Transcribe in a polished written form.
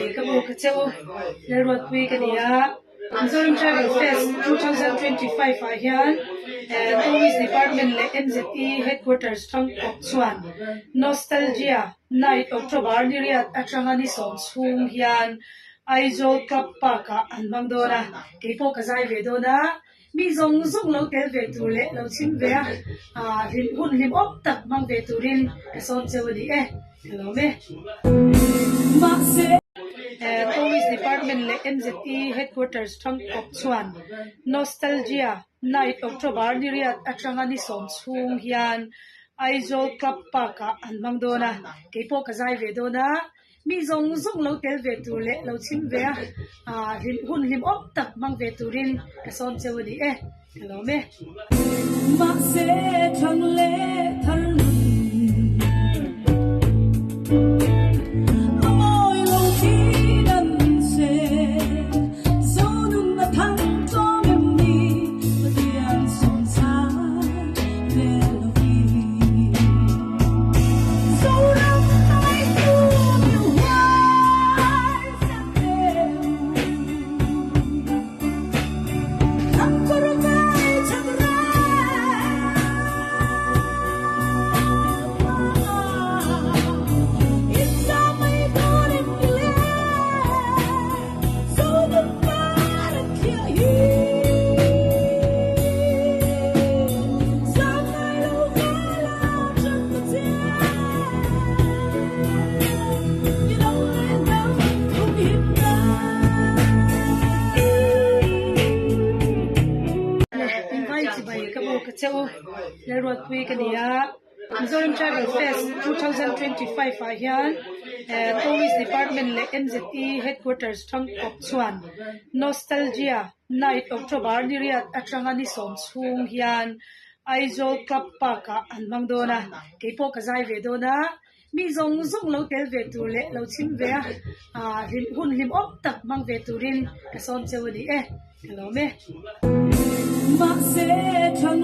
bài các bộ các châu Ruatpuii cái này MZI Travel Fest 2025 phải hiện Tourist Department le MZI Headquarters trong Kokchuan Nostalgia Night October Niriat Atrangani Som Sung Hian Aizol Club Parka Anmangdona Kepo Kazai Vedona mi zong zong lo tel ve tu le lo chim ve rim hun lim op tak mang ve tu rin ka son chewani hello me ma se Tourist Department le MZI Headquarters trong Kokchuan Nostalgia Night October Niriat Atrangani Som Sung Hian Aizol Club Parka Anmangdona Kepo Kazai Vedona mi zong zong lo tel ve tu le lo chim ve rim hun lim op tak mang ve tu rin ka son chewani hello me ma se thang le thang oi lo thi dan se so nun na thang cho em đi tiang son sa le lo vi so long ai tu châu Ruatpuii cái này MZI Travel Fest 2025 phải hiện Tourist Department le MZI Headquarters trong Kokchuan Nostalgia Night October Niriat Atrangani Som Sung Hian Aizol Club Parka Anmangdona Kepo Kazai Vedona mi zong zong lo tel ve tu le lo chim ve rim hun lim op tak mang ve tu rin ka son chewani hello me ma se thang